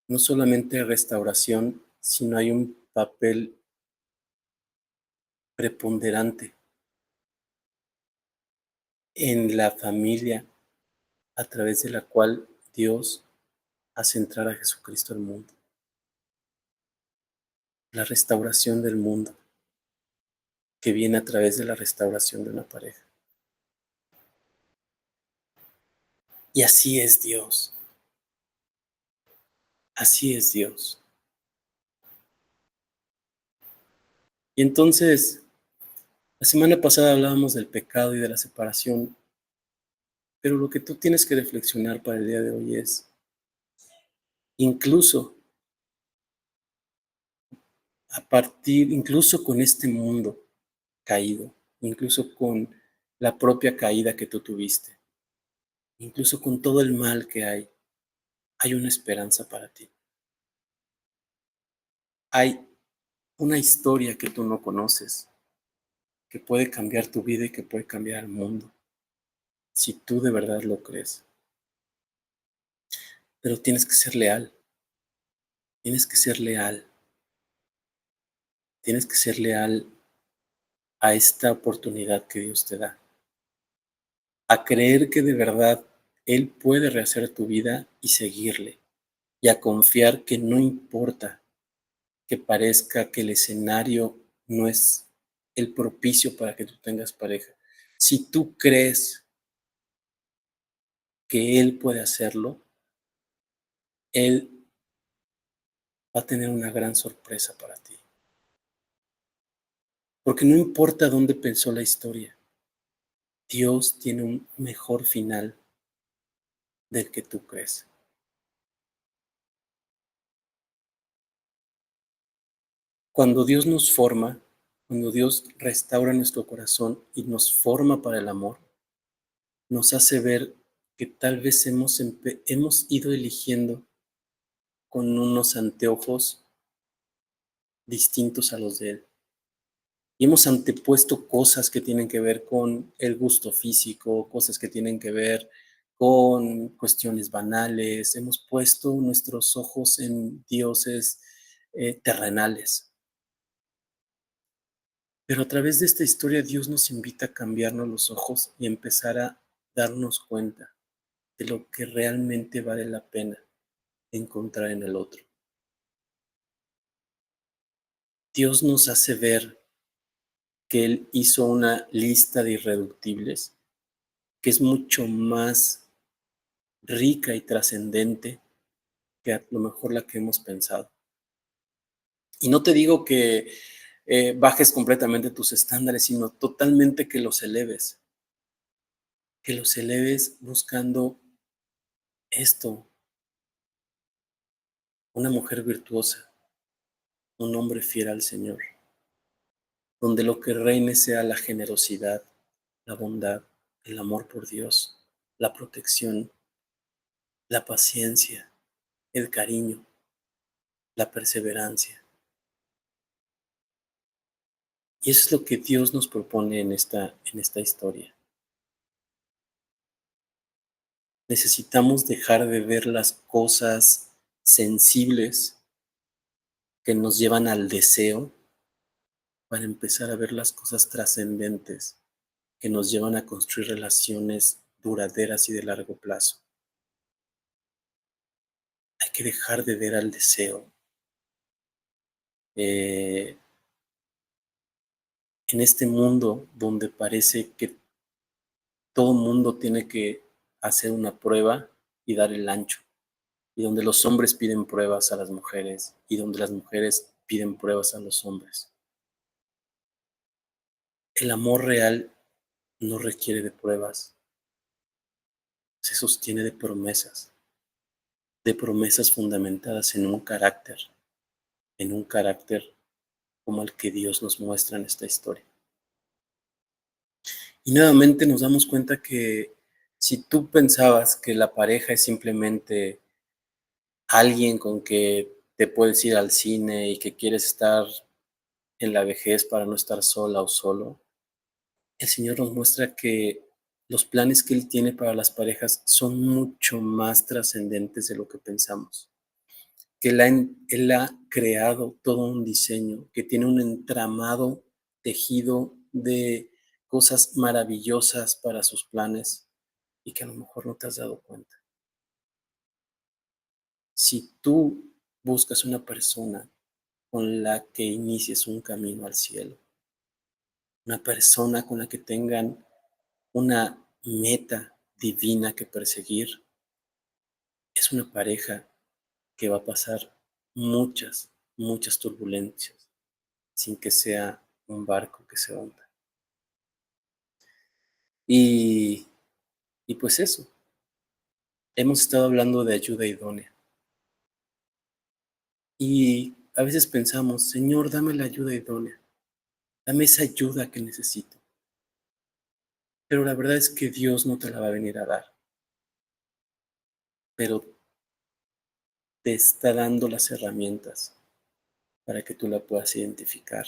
no solamente hay restauración, sino hay un papel preponderante en la familia a través de la cual Dios hace entrar a Jesucristo al mundo. La restauración del mundo que viene a través de la restauración de una pareja. Y así es Dios. Así es Dios. Y entonces, la semana pasada hablábamos del pecado y de la separación, pero lo que tú tienes que reflexionar para el día de hoy es, incluso incluso con este mundo caído, incluso con la propia caída que tú tuviste, incluso con todo el mal que hay una esperanza para ti. Hay una historia que tú no conoces, que puede cambiar tu vida y que puede cambiar el mundo, si tú de verdad lo crees. Pero tienes que ser leal, tienes que ser leal, tienes que ser leal a esta oportunidad que Dios te da, a creer que de verdad Él puede rehacer tu vida y seguirle, y a confiar que no importa que parezca que el escenario no es el propicio para que tú tengas pareja. Si tú crees que Él puede hacerlo, Él va a tener una gran sorpresa para ti. Porque no importa dónde pensó la historia, Dios tiene un mejor final del que tú crees. Cuando Dios nos forma, cuando Dios restaura nuestro corazón y nos forma para el amor, nos hace ver que tal vez hemos ido eligiendo con unos anteojos distintos a los de Él. Y hemos antepuesto cosas que tienen que ver con el gusto físico, cosas que tienen que ver con cuestiones banales. Hemos puesto nuestros ojos en dioses terrenales. Pero a través de esta historia Dios nos invita a cambiarnos los ojos y empezar a darnos cuenta de lo que realmente vale la pena encontrar en el otro. Dios nos hace ver que Él hizo una lista de irreductibles que es mucho más rica y trascendente que a lo mejor la que hemos pensado. Y no te digo que bajes completamente tus estándares, sino totalmente que los eleves buscando esto, una mujer virtuosa, un hombre fiel al Señor, donde lo que reine sea la generosidad, la bondad, el amor por Dios, la protección, la paciencia, el cariño, la perseverancia. Y eso es lo que Dios nos propone en esta historia. Necesitamos dejar de ver las cosas sensibles que nos llevan al deseo para empezar a ver las cosas trascendentes que nos llevan a construir relaciones duraderas y de largo plazo. Hay que dejar de ver al deseo en este mundo donde parece que todo mundo tiene que hacer una prueba y dar el ancho, y donde los hombres piden pruebas a las mujeres y donde las mujeres piden pruebas a los hombres. El amor real no requiere de pruebas. se sostiene de promesas fundamentadas en un carácter como el que Dios nos muestra en esta historia. Y nuevamente nos damos cuenta que si tú pensabas que la pareja es simplemente alguien con que te puedes ir al cine y que quieres estar en la vejez para no estar sola o solo, el Señor nos muestra que los planes que Él tiene para las parejas son mucho más trascendentes de lo que pensamos. Que Él ha creado todo un diseño que tiene un entramado tejido de cosas maravillosas para sus planes y que a lo mejor no te has dado cuenta. Si tú buscas una persona con la que inicies un camino al cielo, una persona con la que tengan una meta divina que perseguir, es una pareja que va a pasar muchas turbulencias sin que sea un barco que se hunda. Y pues eso, hemos estado hablando de ayuda idónea. Y a veces pensamos, Señor, dame la ayuda idónea, dame esa ayuda que necesito. Pero la verdad es que Dios no te la va a venir a dar. Pero te está dando las herramientas para que tú la puedas identificar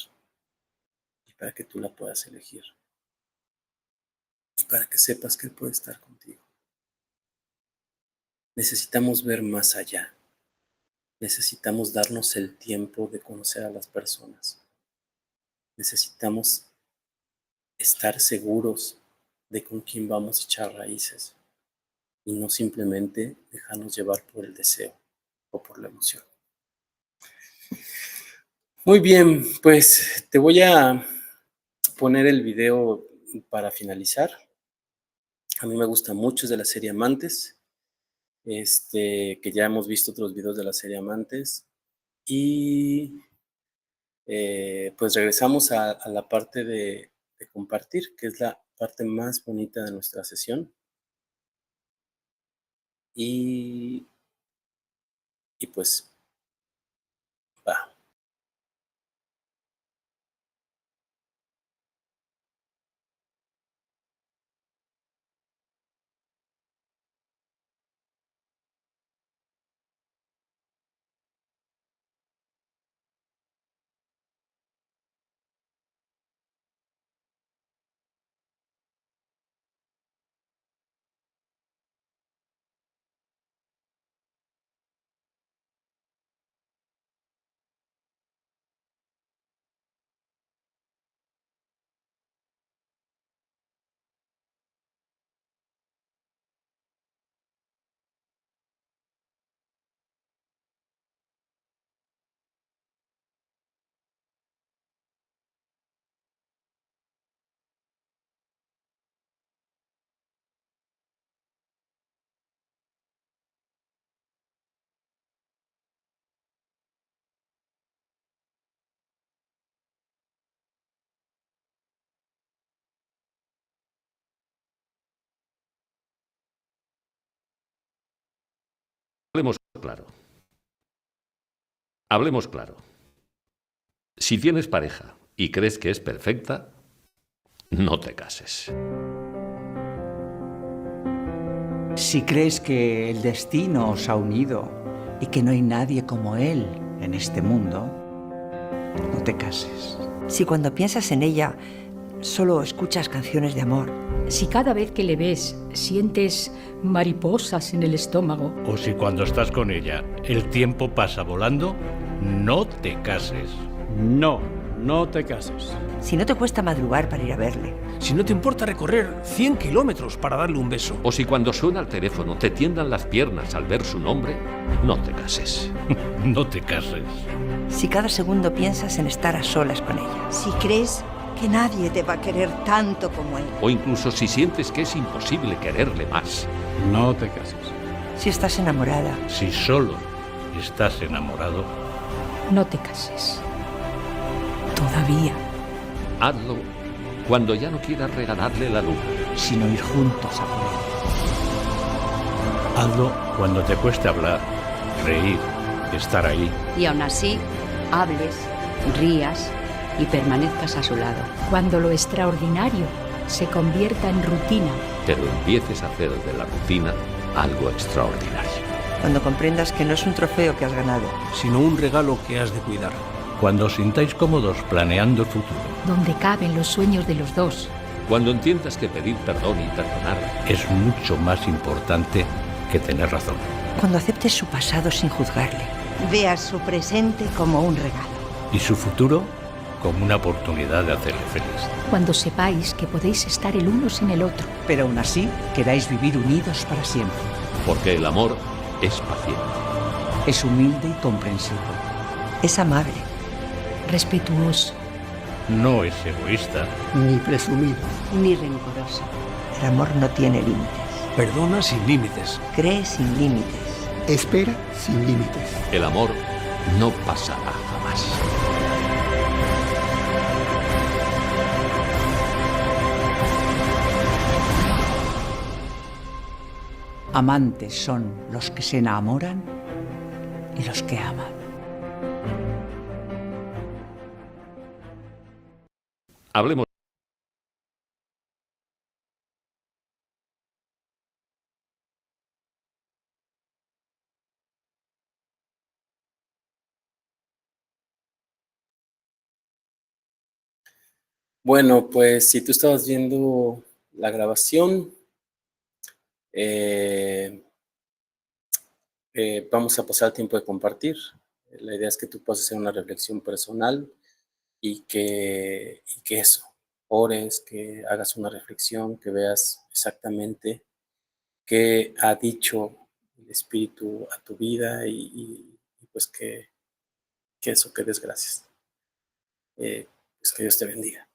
y para que tú la puedas elegir. Y para que sepas que Él puede estar contigo. Necesitamos ver más allá. Necesitamos darnos el tiempo de conocer a las personas. Necesitamos estar seguros de con quién vamos a echar raíces y no simplemente dejarnos llevar por el deseo o por la emoción. Muy bien, pues te voy a poner el video para finalizar. A mí me gusta mucho, es de la serie Amantes, que ya hemos visto otros videos de la serie Amantes. Y pues regresamos a la parte de compartir, que es la parte más bonita de nuestra sesión. Y pues va. Hablemos claro. Hablemos claro. Si tienes pareja y crees que es perfecta, no te cases. Si crees que el destino os ha unido y que no hay nadie como él en este mundo, no te cases. Si cuando piensas en ella solo escuchas canciones de amor. Si cada vez que le ves sientes mariposas en el estómago. O si cuando estás con ella el tiempo pasa volando, no te cases. No, no te cases. Si no te cuesta madrugar para ir a verle. Si no te importa recorrer 100 kilómetros para darle un beso. O si cuando suena el teléfono te tiendan las piernas al ver su nombre, no te cases. No te cases. Si cada segundo piensas en estar a solas con ella. Si crees que nadie te va a querer tanto como él. O incluso si sientes que es imposible quererle más. No te cases. Si estás enamorada. Si solo estás enamorado. No te cases. Todavía. Hazlo cuando ya no quieras regalarle la luna. Sino ir juntos a por él. Hazlo cuando te cueste hablar, reír, estar ahí. Y aún así, hables, rías y permanezcas a su lado. Cuando lo extraordinario se convierta en rutina. Pero empieces a hacer de la rutina algo extraordinario. Cuando comprendas que no es un trofeo que has ganado, sino un regalo que has de cuidar. Cuando os sintáis cómodos planeando el futuro. Donde caben los sueños de los dos. Cuando entiendas que pedir perdón y perdonar es mucho más importante que tener razón. Cuando aceptes su pasado sin juzgarle. Veas su presente como un regalo. Y su futuro como una oportunidad de hacerle feliz. Cuando sepáis que podéis estar el uno sin el otro. Pero aún así queráis vivir unidos para siempre. Porque el amor es paciente. Es humilde y comprensivo. Es amable. Respetuoso. No es egoísta. Ni presumido. Ni rencoroso. El amor no tiene límites. Perdona sin límites. Cree sin límites. Espera sin límites. El amor no pasará jamás. Amantes son los que se enamoran y los que aman. Hablemos. Bueno, pues si tú estabas viendo la grabación, vamos a pasar el tiempo de compartir. La idea es que tú puedas hacer una reflexión personal y que eso, ores, que hagas una reflexión, que veas exactamente qué ha dicho el Espíritu a tu vida y pues que eso, que des gracias. Pues que Dios te bendiga.